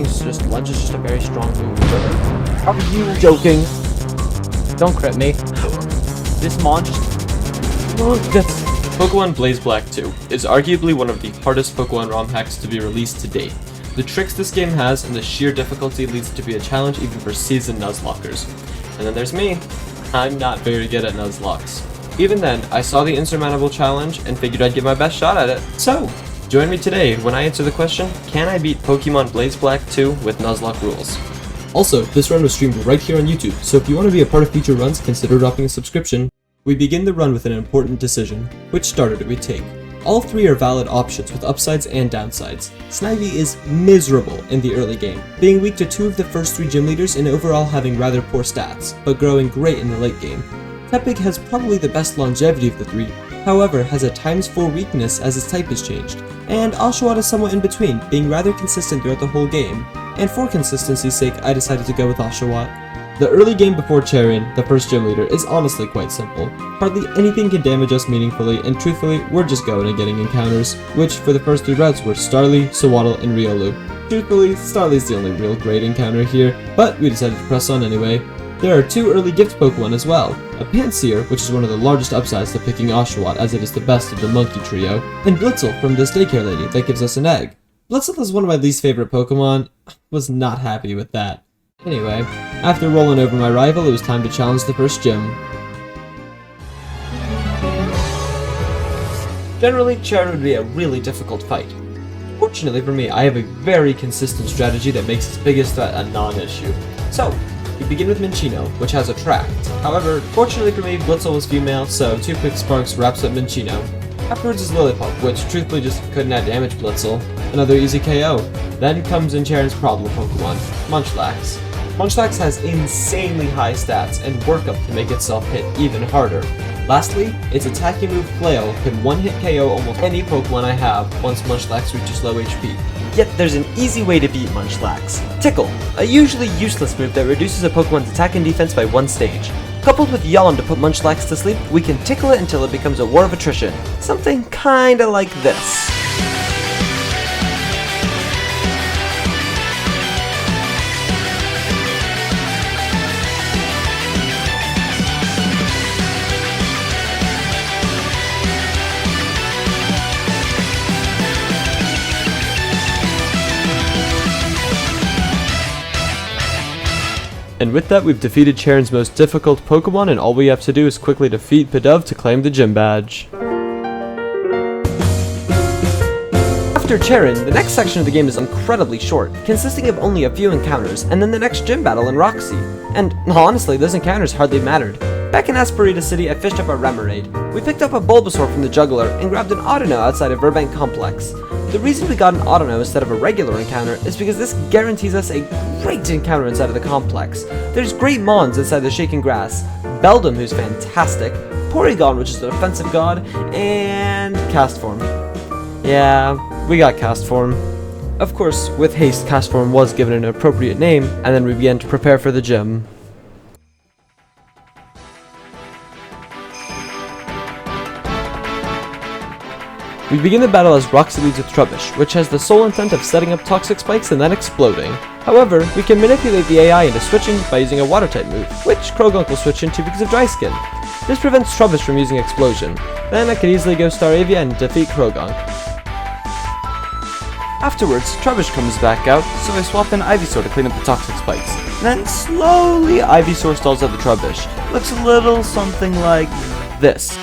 thing's just lunge is just a very strong move. Are you joking? Don't crit me. This monster. That's Pokemon Blaze WACK 2 is arguably one of the hardest Pokemon ROM hacks to be released to date. The tricks this game has and the sheer difficulty leads it to be a challenge even for seasoned Nuzlockers. And then there's me. I'm not very good at Nuzlocks. Even then, I saw the insurmountable challenge and figured I'd give my best shot at it. So, join me today when I answer the question, can I beat Pokemon Blaze WACK 2 with Nuzlocke rules? Also, this run was streamed right here on YouTube, so if you want to be a part of future runs, consider dropping a subscription. We begin the run with an important decision. Which starter do we take? All three are valid options with upsides and downsides. Snivy is miserable in the early game, being weak to 2 of the first 3 gym leaders and overall having rather poor stats, but growing great in the late game. Tepig has probably the best longevity of the 3, however has a ×4 weakness as his type has changed, and Oshawott is somewhat in between, being rather consistent throughout the whole game, and for consistency's sake I decided to go with Oshawott. The early game before Cheren, the first gym leader, is honestly quite simple. Hardly anything can damage us meaningfully, and truthfully, we're just going and getting encounters, which for the first 3 routes were Starly, Sewaddle, and Riolu. Truthfully, Starly's the only real great encounter here, but we decided to press on anyway. There are 2 early gift Pokemon as well, a Pansear, which is one of the largest upsides to picking Oshawott as it is the best of the monkey trio, and Blitzel from this daycare lady that gives us an egg. Blitzel is one of my least favorite Pokemon. Was not happy with that. Anyway, after rolling over my rival, it was time to challenge the first gym. Generally, Cheren would be a really difficult fight. Fortunately for me, I have a very consistent strategy that makes its biggest threat a non-issue. So, we begin with Minccino, which has Attract. However, fortunately for me, Blitzel was female, so 2 quick sparks wraps up Minccino. Afterwards is Lillipup, which truthfully just couldn't outdamage Blitzel. Another easy KO. Then comes in Cheren's problem Pokemon, Munchlax. Munchlax has insanely high stats and workup to make itself hit even harder. Lastly, its attacking move Flail can one-hit KO almost any Pokemon I have once Munchlax reaches low HP. Yet there's an easy way to beat Munchlax. Tickle, a usually useless move that reduces a Pokemon's attack and defense by 1 stage. Coupled with Yawn to put Munchlax to sleep, we can tickle it until it becomes a war of attrition. Something kinda like this. And with that, we've defeated Cheren's most difficult Pokemon, and all we have to do is quickly defeat Pidove to claim the gym badge. After Cheren, the next section of the game is incredibly short, consisting of only a few encounters, and then the next gym battle in Roxy. And honestly, those encounters hardly mattered. Back in Asperita City, I fished up a Remoraid. We picked up a Bulbasaur from the Juggler, and grabbed an Audino outside of Burbank Complex. The reason we got an Audino instead of a regular encounter is because this guarantees us a great encounter inside of the complex. There's great Mons inside the Shaken Grass, Beldum, who's fantastic, Porygon, which is the defensive god, and Castform. Yeah, we got Castform. Of course, with haste, Castform was given an appropriate name, and then we began to prepare for the gym. We begin the battle as Roxy leads with Trubbish, which has the sole intent of setting up toxic spikes and then exploding. However, we can manipulate the AI into switching by using a water-type move, which Croagunk will switch into because of Dry Skin. This prevents Trubbish from using Explosion. Then I could easily go Staravia and defeat Croagunk. Afterwards, Trubbish comes back out, so I swap in Ivysaur to clean up the toxic spikes. Then slowly Ivysaur stalls out the Trubbish. Looks a little something like this.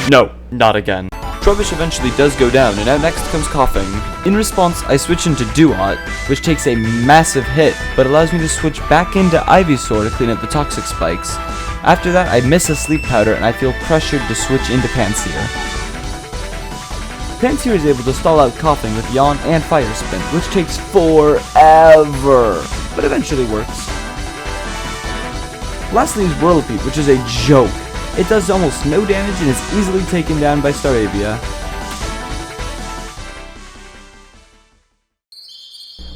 No, not again. Trubbish eventually does go down, and out next comes Coughing. In response, I switch into Duat, which takes a massive hit, but allows me to switch back into Ivysaur to clean up the toxic spikes. After that, I miss a Sleep Powder, and I feel pressured to switch into Pansear. Pansear is able to stall out Coughing with Yawn and Fire Spin, which takes forever, but eventually works. Lastly is Whirlipede, which is a joke. It does almost no damage and is easily taken down by Staravia.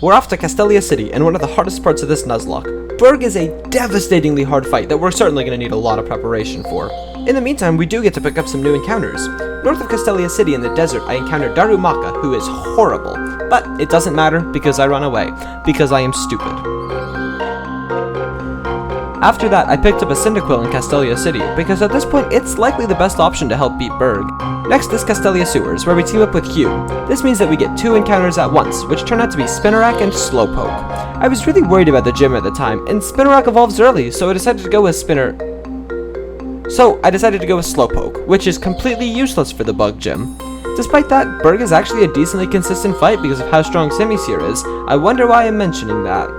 We're off to Castelia City, and one of the hardest parts of this Nuzlocke. Berg is a devastatingly hard fight that we're certainly going to need a lot of preparation for. In the meantime, we do get to pick up some new encounters. North of Castelia City in the desert, I encountered Darumaka, who is horrible. But it doesn't matter because I run away, because I am stupid. After that, I picked up a Cyndaquil in Castelia City, because at this point, it's likely the best option to help beat Berg. Next is Castelia Sewers, where we team up with Hugh. This means that we get 2 encounters at once, which turn out to be Spinarak and Slowpoke. I was really worried about the gym at the time, and Spinarak evolves early, so I decided to go with Slowpoke, which is completely useless for the bug gym. Despite that, Berg is actually a decently consistent fight because of how strong Simisear is. I wonder why I'm mentioning that.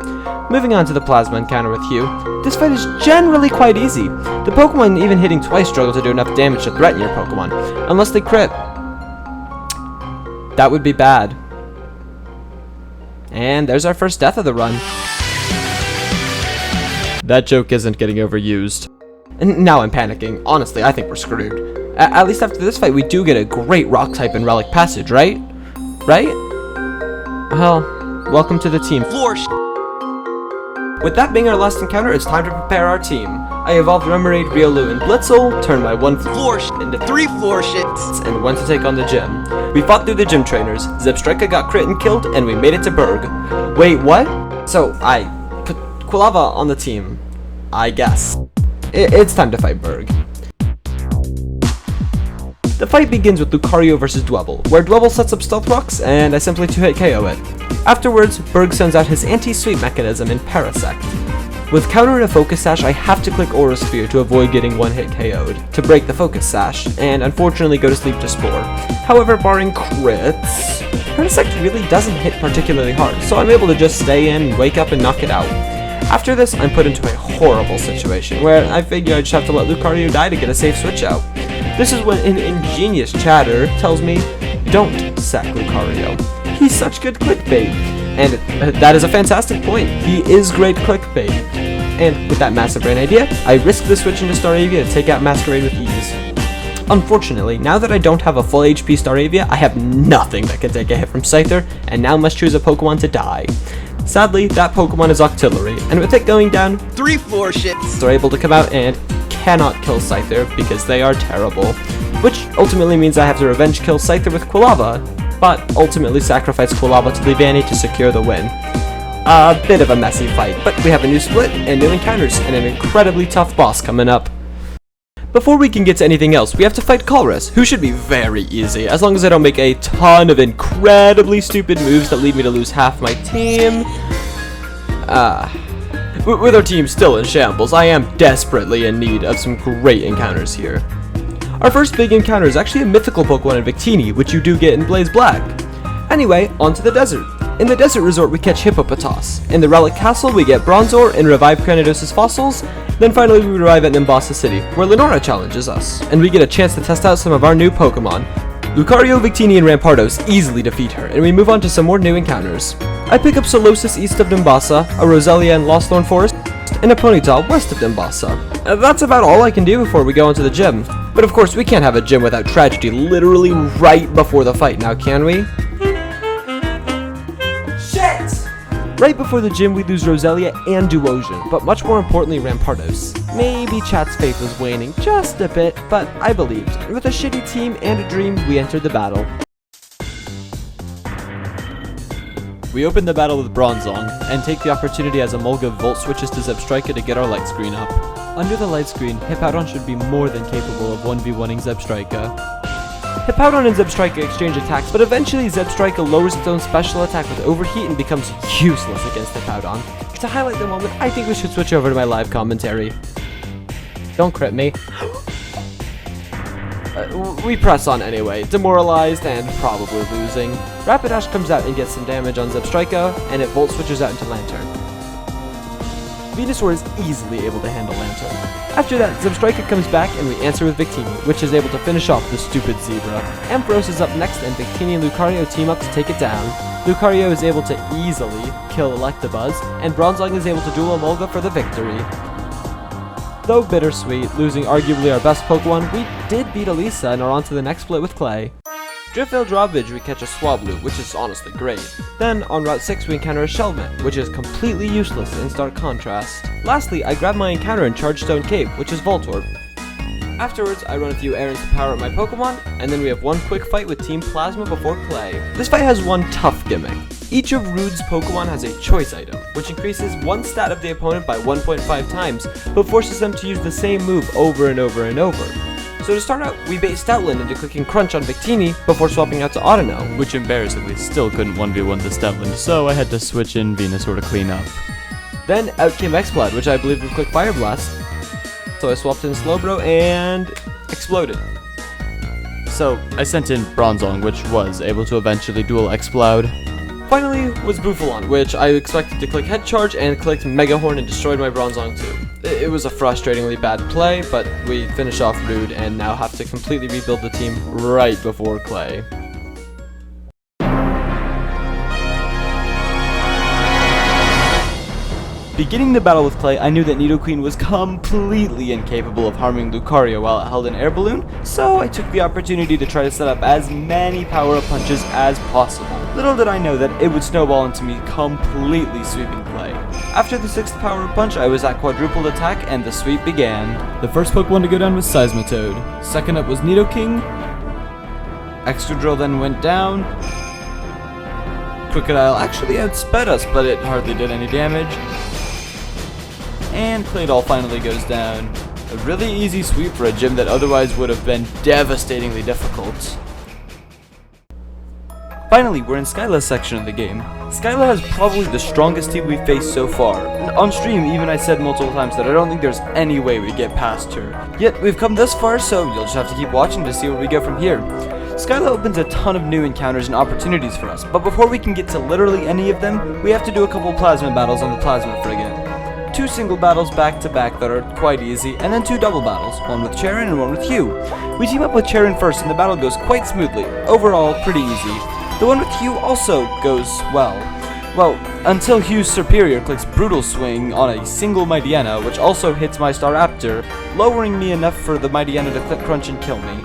Moving on to the Plasma encounter with Hugh, this fight is generally quite easy. The Pokemon even hitting twice struggle to do enough damage to threaten your Pokemon, unless they crit. That would be bad. And there's our first death of the run. That joke isn't getting overused. And now I'm panicking. Honestly, I think we're screwed. At least after this fight, we do get a great rock type in Relic Passage, right? Right? Well, welcome to the team. With that being our last encounter, it's time to prepare our team. I evolved Remoraid, Riolu, and Blitzel, turned my 1 floor into 3 floor shits, and went to take on the gym. We fought through the gym trainers, Zebstrika got crit and killed, and we made it to Berg. Wait, what? So, I put Quilava on the team, I guess. It's time to fight Berg. The fight begins with Lucario vs Dwebble, where Dwebble sets up Stealth Rocks, and I simply 2-hit KO it. Afterwards, Berg sends out his anti-sweep mechanism in Parasect. With counter and a Focus Sash, I have to click Aura Sphere to avoid getting 1-hit KO'd, to break the Focus Sash, and unfortunately go to sleep to Spore. However, barring crits, Parasect really doesn't hit particularly hard, so I'm able to just stay in, wake up, and knock it out. After this, I'm put into a horrible situation, where I figure I just have to let Lucario die to get a safe switch out. This is when an ingenious chatter tells me, don't sack Lucario. He's such good clickbait. And that is a fantastic point. He is great clickbait. And with that massive brain idea, I risk the switch into Staravia to take out Masquerade with ease. Unfortunately, now that I don't have a full HP Staravia, I have nothing that can take a hit from Scyther, and now must choose a Pokemon to die. Sadly, that Pokemon is Octillery, and with it going down, 3 floor shits are able to come out and cannot kill Scyther because they are terrible. Which ultimately means I have to revenge kill Scyther with Quilava, but ultimately sacrifice Quilava to Leavanny to secure the win. A bit of a messy fight, but we have a new split and new encounters and an incredibly tough boss coming up. Before we can get to anything else, we have to fight Colress, who should be very easy, as long as I don't make a ton of incredibly stupid moves that lead me to lose half my team. With our team still in shambles, I am desperately in need of some great encounters here. Our first big encounter is actually a mythical Pokemon in Victini, which you do get in Blaze Black. Anyway, on to the desert. In the desert resort, we catch Hippopotas. In the Relic Castle, we get Bronzor and revive Cranidosis fossils. Then finally, we arrive at Nimbasa City, where Lenora challenges us, and we get a chance to test out some of our new Pokemon. Lucario, Victini, and Rampardos easily defeat her, and we move on to some more new encounters. I pick up Solosis east of Nimbasa, a Roselia in Lostthorn Forest, and a Ponyta west of Nimbasa. That's about all I can do before we go into the gym. But of course, we can't have a gym without tragedy literally right before the fight now, can we? Right before the gym, we lose Roselia and Duosion, but much more importantly, Rampardos. Maybe chat's faith was waning just a bit, but I believed. And with a shitty team and a dream, we entered the battle. We open the battle with Bronzong, and take the opportunity as Emolga Volt switches to Zebstrika to get our light screen up. Under the light screen, Hippowdon should be more than capable of 1v1ing Zebstrika. Hippowdon and Zebstrika exchange attacks, but eventually Zebstrika lowers its own special attack with Overheat and becomes useless against Hippowdon. To highlight the moment, I think we should switch over to my live commentary. Don't crit me. We press on anyway, demoralized and probably losing. Rapidash comes out and gets some damage on Zebstrika, and it Volt switches out into Lantern. Venusaur is easily able to handle Lantern. After that, Zebstrika comes back and we answer with Victini, which is able to finish off the stupid Zebra. Ampharos is up next and Victini and Lucario team up to take it down. Lucario is able to easily kill Electabuzz, and Bronzong is able to duel Emolga for the victory. Though bittersweet, losing arguably our best Pokemon, we did beat Elisa and are on to the next split with Clay. Driftvale Drawbridge we catch a Swablu, which is honestly great. Then, on Route 6 we encounter a Shelmet, which is completely useless in stark contrast. Lastly, I grab my encounter in Chargestone Cave, which is Voltorb. Afterwards, I run a few errands to power up my Pokemon, and then we have one quick fight with Team Plasma before Clay. This fight has one tough gimmick. Each of Rude's Pokemon has a choice item, which increases one stat of the opponent by 1.5 times, but forces them to use the same move over and over and over. So to start out, we bait Stoutland into clicking Crunch on Victini before swapping out to Autono, which embarrassingly still couldn't 1v1 the Stoutland, so I had to switch in Venusaur to clean up. Then out came Exploud, which I believed would click Fire Blast, so I swapped in Slowbro and exploded. So I sent in Bronzong, which was able to eventually duel Exploud. Finally was Bouffalant, which I expected to click Head Charge and clicked Mega Horn and destroyed my Bronzong too. It was a frustratingly bad play, but we finished off Rude and now have to completely rebuild the team right before Clay. Beginning the battle with Clay, I knew that Nidoqueen was completely incapable of harming Lucario while it held an air balloon, so I took the opportunity to try to set up as many power-up punches as possible. Little did I know that it would snowball into me completely sweeping Clay. After the 6th power-up punch, I was at quadrupled attack and the sweep began. The first Pokemon to go down was Seismitoad. Second up was Nidoking. Excadrill then went down. Crocodile actually outsped us, but it hardly did any damage. And Claydol finally goes down. A really easy sweep for a gym that otherwise would have been devastatingly difficult. Finally, we're in Skyla's section of the game. Skyla has probably the strongest team we've faced so far. On stream, even I said multiple times that I don't think there's any way we get past her. Yet, we've come this far, so you'll just have to keep watching to see where we go from here. Skyla opens a ton of new encounters and opportunities for us, but before we can get to literally any of them, we have to do a couple Plasma battles on the Plasma Frigate. 2 single battles back to back that are quite easy, and then 2 double battles, one with Charon and one with Hugh. We team up with Charon first and the battle goes quite smoothly, overall pretty easy. The one with Hugh also goes well, until Hugh's Superior clicks Brutal Swing on a single Mightyena, which also hits my Staraptor, lowering me enough for the Mightyena to click Crunch and kill me.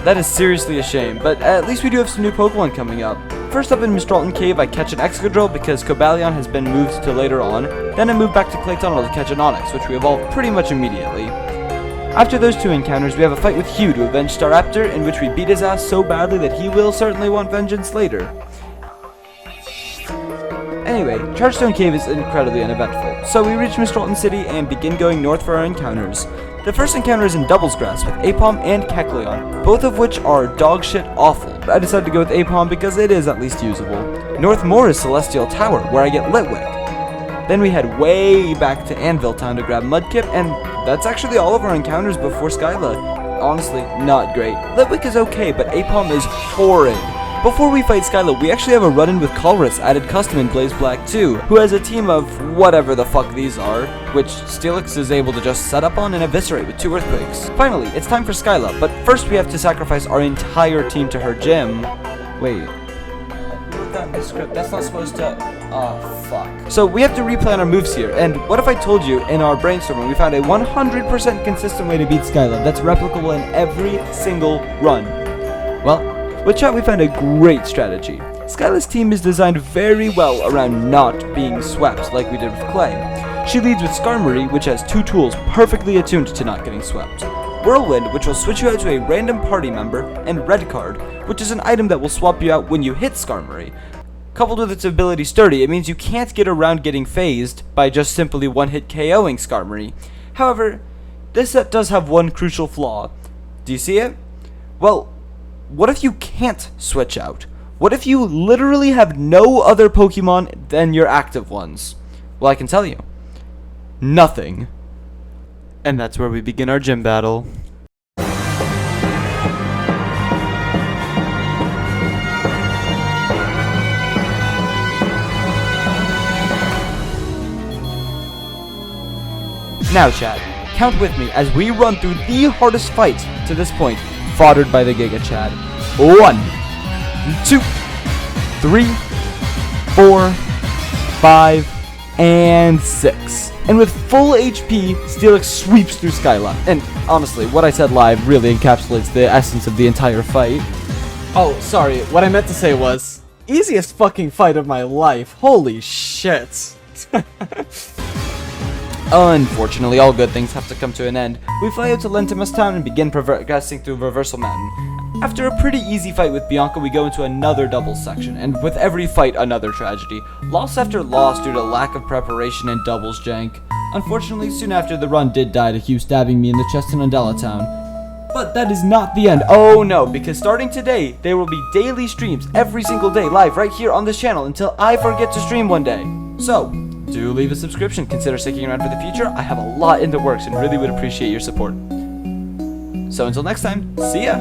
That is seriously a shame, but at least we do have some new Pokemon coming up. First up in Mistralton Cave, I catch an Excadrill because Cobalion has been moved to later on, then I move back to Clay Tunnel to catch an Onix, which we evolve pretty much immediately. After those 2 encounters, we have a fight with Hugh to avenge Staraptor, in which we beat his ass so badly that he will certainly want vengeance later. Anyway, Chargestone Cave is incredibly uneventful, so we reach Mistralton City and begin going north for our encounters. The first encounter is in Doubles Grass with Aipom and Kecleon, both of which are dogshit awful. I decided to go with Aipom because it is at least usable. North Moor is Celestial Tower, where I get Litwick. Then we head way back to Anvil Town to grab Mudkip, and that's actually all of our encounters before Skyla. Honestly, not great. Litwick is okay, but Aipom is horrid. Before we fight Skyla, we actually have a run-in with Colress, added custom in Blaze Black 2, who has a team of whatever the fuck these are, which Steelix is able to just set up on and eviscerate with 2 Earthquakes. Finally, it's time for Skyla, but first we have to sacrifice our entire team to her gym. Wait. Wrote that in the script. That's not supposed to... Oh, fuck. So we have to replan our moves here, and what if I told you in our brainstorming we found a 100% consistent way to beat Skyla that's replicable in every single run? Well, with chat, we found a great strategy. Skyla's team is designed very well around not being swept like we did with Clay. She leads with Skarmory, which has 2 tools perfectly attuned to not getting swept. Whirlwind, which will switch you out to a random party member, and Red Card, which is an item that will swap you out when you hit Skarmory. Coupled with its ability Sturdy, it means you can't get around getting phased by just simply one-hit KOing Skarmory. However, this set does have one crucial flaw. Do you see it? Well, what if you can't switch out? What if you literally have no other Pokemon than your active ones? Well, I can tell you. Nothing. And that's where we begin our gym battle. Now, chat, count with me as we run through the hardest fight to this point, foddered by the Giga Chad. 1, 2, 3, 4, 5, and 6. And with full HP, Steelix sweeps through Skyla. And honestly, what I said live really encapsulates the essence of the entire fight. Oh, sorry, what I meant to say was, easiest fucking fight of my life. Holy shit. Unfortunately, all good things have to come to an end. We fly out to Lentimus Town and begin progressing through Reversal Mountain. After a pretty easy fight with Bianca, we go into another doubles section, and with every fight, another tragedy. Loss after loss due to lack of preparation and doubles jank. Unfortunately, soon after, the run did die to Hugh stabbing me in the chest in Undella Town. But that is not the end. Oh no, because starting today, there will be daily streams every single day live right here on this channel until I forget to stream one day. So, do leave a subscription, consider sticking around for the future. I have a lot in the works and really would appreciate your support. So until next time, see ya!